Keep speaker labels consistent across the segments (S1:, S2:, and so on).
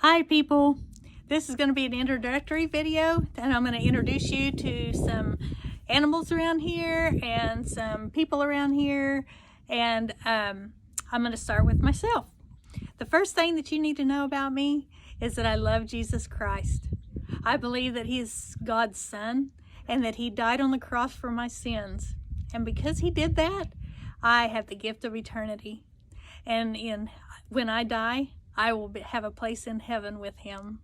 S1: Hi people, this is going to be an introductory video and I'm going to introduce you to some animals around here and some people around here, and I'm going to start with myself. The first thing that you need to know about me is that I love Jesus Christ. I believe that he is God's son and that he died on the cross for my sins, and because he did that, I have the gift of eternity, and when I die, I will have a place in heaven with him,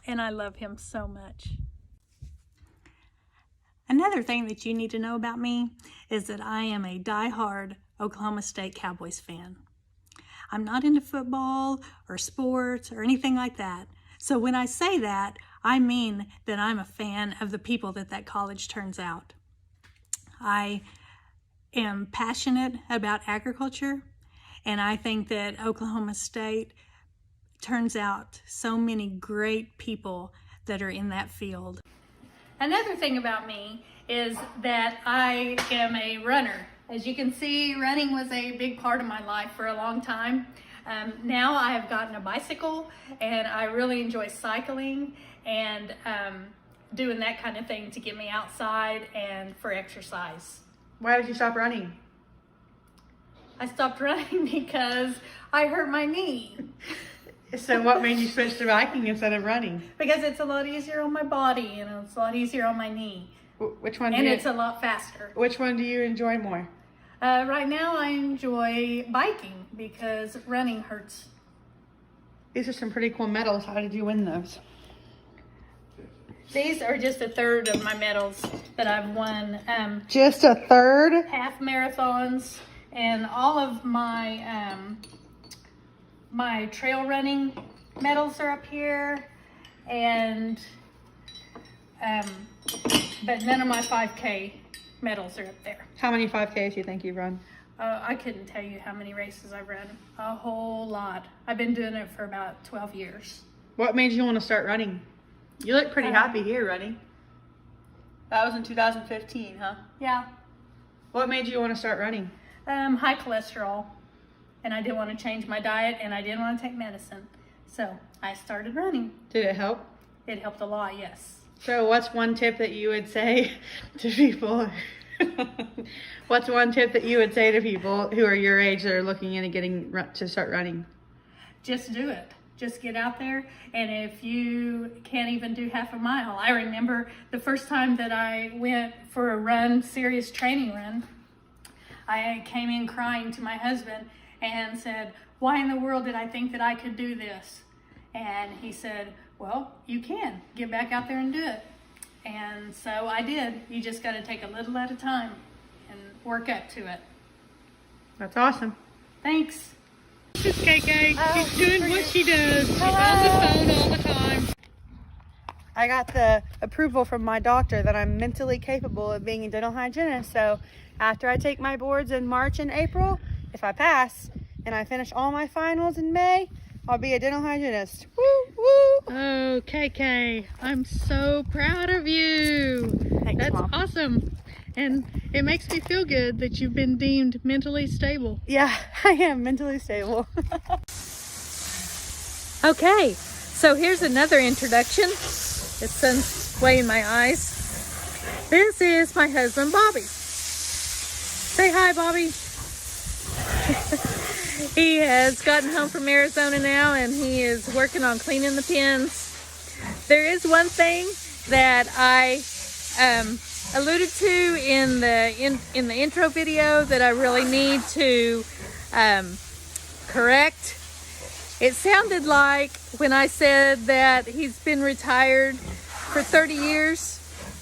S1: and I love him so much. Another thing that you need to know about me is that I am a die-hard Oklahoma State Cowboys fan. I'm not into football or sports or anything like that. So when I say that, I mean that I'm a fan of the people that college turns out. I am passionate about agriculture, and I think that Oklahoma State turns out so many great people that are in that field. Another thing about me is that I am a runner. As you can see, running was a big part of my life for a long time. Now I have gotten a bicycle and I really enjoy cycling and doing that kind of thing to get me outside and for exercise.
S2: Why did you stop running?
S1: I stopped running because I hurt my knee.
S2: So what made you switch to biking instead of running?
S1: Because it's a lot easier on my body and it's a lot easier on my knee.
S2: Which one?
S1: And it's a lot faster.
S2: Which one do you enjoy more?
S1: Right now I enjoy biking because running hurts.
S2: These are some pretty cool medals. How did you win those?
S1: These are just a third of my medals that I've won.
S2: Just a third?
S1: Half marathons, and all of my my trail running medals are up here, and but none of my 5K medals are up there.
S2: How many 5Ks do you think you've run?
S1: I couldn't tell you how many races I've run. A whole lot. I've been doing it for about 12 years.
S2: What made you want to start running? You look pretty happy here running. That was in 2015, huh?
S1: Yeah.
S2: What made you want to start running?
S1: High cholesterol, and I didn't want to change my diet, and I didn't want to take medicine. So I started running.
S2: Did it help?
S1: It helped a lot, yes.
S2: So what's one tip that you would say to people? What's one tip that you would say to people who are your age that are looking into getting to start running?
S1: Just do it. Just get out there, and if you can't even do half a mile. I remember the first time that I went for a run, serious training run, I came in crying to my husband and said, "Why in the world did I think that I could do this?" And he said, "Well, you can. Get back out there and do it." And so I did. You just got to take a little at a time and work up to it.
S2: That's awesome.
S1: Thanks.
S2: This is KK. She's doing what she does. She's on the phone all the time. I got the approval from my doctor that I'm mentally capable of being a dental hygienist. So after I take my boards in March and April, if I pass and I finish all my finals in May, I'll be a dental hygienist. Woo, woo. Oh, KK, I'm so proud of you.
S1: Thanks,
S2: That's
S1: Mom.
S2: Awesome. And it makes me feel good that you've been deemed mentally stable. Yeah, I am mentally stable.
S1: Okay, so here's another introduction. The sun's way in my eyes. This is my husband, Bobby. Say hi, Bobby. He has gotten home from Arizona now, and he is working on cleaning the pens. There is one thing that I alluded to in the intro video that I really need to correct. It sounded like when I said that he's been retired for 30 years.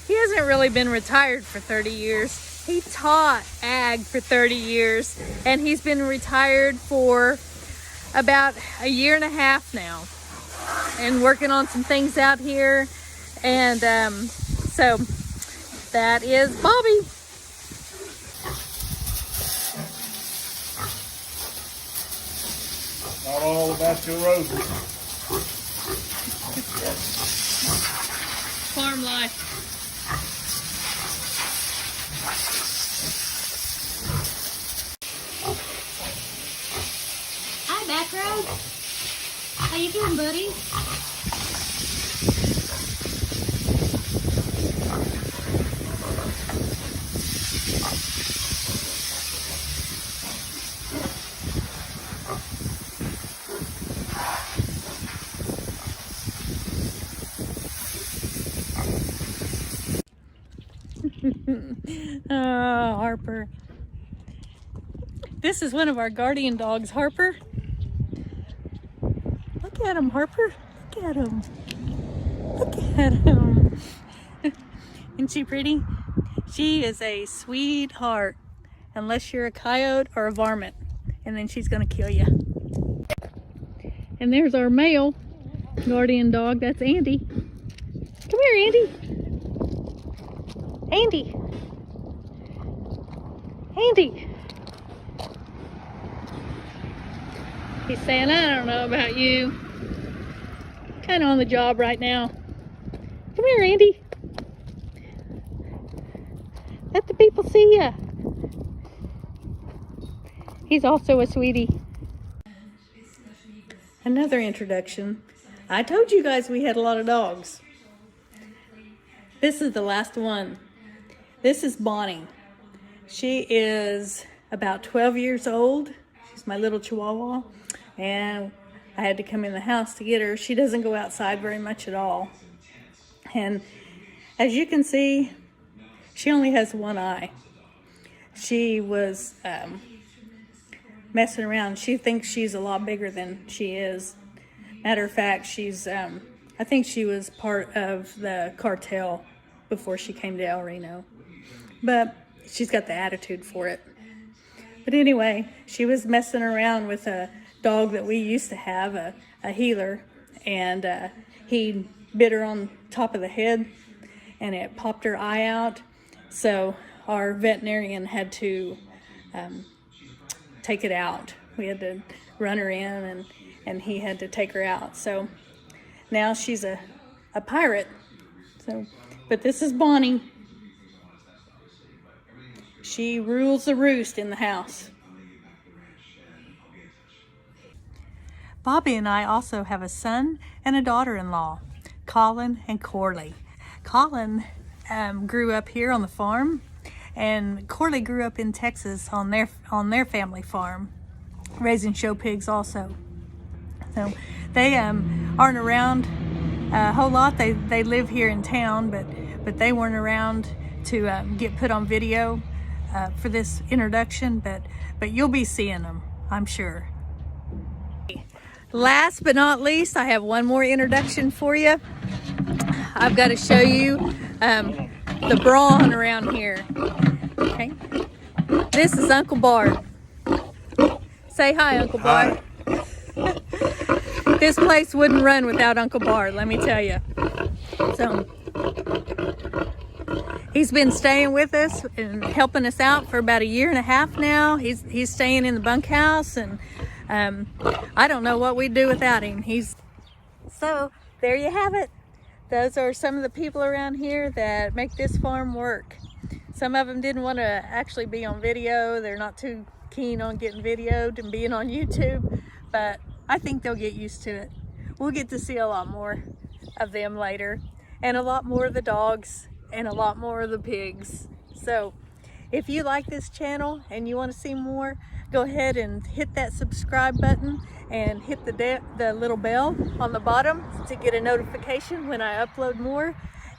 S1: He hasn't really been retired for 30 years. He taught ag for 30 years, and he's been retired for about a year and a half now and working on some things out here. And so that is Bobby.
S3: Not all about your roses.
S2: Farm life.
S1: Hi, Backroad. How you you doing, buddy? Oh, Harper. This is one of our guardian dogs, Harper. Look at him, Harper. Look at him. Look at him. Isn't she pretty? She is a sweetheart, unless you're a coyote or a varmint, and then she's gonna kill you. And there's our male guardian dog. That's Andy. Come here, Andy. Andy. Andy. He's saying, I don't know about you. Kind of on the job right now. Come here, Andy. Let the people see ya. He's also a sweetie. Another introduction. I told you guys we had a lot of dogs. This is the last one. This is Bonnie. She is about 12 years old. She's my little Chihuahua. And I had to come in the house to get her. She doesn't go outside very much at all. And as you can see, she only has one eye. She was messing around. She thinks she's a lot bigger than she is. Matter of fact, she's, I think she was part of the cartel before she came to El Reno. But she's got the attitude for it. But anyway, she was messing around with a dog that we used to have, a healer, and he bit her on top of the head and it popped her eye out. So our veterinarian had to take it out. We had to run her in and he had to take her out. So now she's a pirate. So, but this is Bonnie. She rules the roost in the house. Bobby and I also have a son and a daughter-in-law, Colin and Corley. Colin grew up here on the farm, and Corley grew up in Texas on their family farm, raising show pigs also. So they aren't around a whole lot. They live here in town, but they weren't around to get put on video for this introduction. But you'll be seeing them, I'm sure. Last but not least, I have one more introduction for you. I've got to show you the brawn around here. Okay, this is Uncle Bart. Say hi, Uncle Bart. This place wouldn't run without Uncle Bart, let me tell you. So he's been staying with us and helping us out for about 1.5 years now. He's staying in the bunkhouse, and I don't know what we'd do without him. So there you have it. Those are some of the people around here that make this farm work. Some of them didn't want to actually be on video. They're not too keen on getting videoed and being on YouTube, but I think they'll get used to it. We'll get to see a lot more of them later, and a lot more of the dogs, and a lot more of the pigs. So if you like this channel and you want to see more, go ahead and hit that subscribe button and hit the little bell on the bottom to get a notification when I upload more,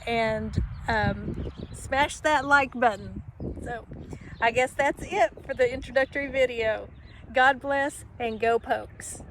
S1: and smash that like button. So I guess that's it for the introductory video. God bless and go Pokes.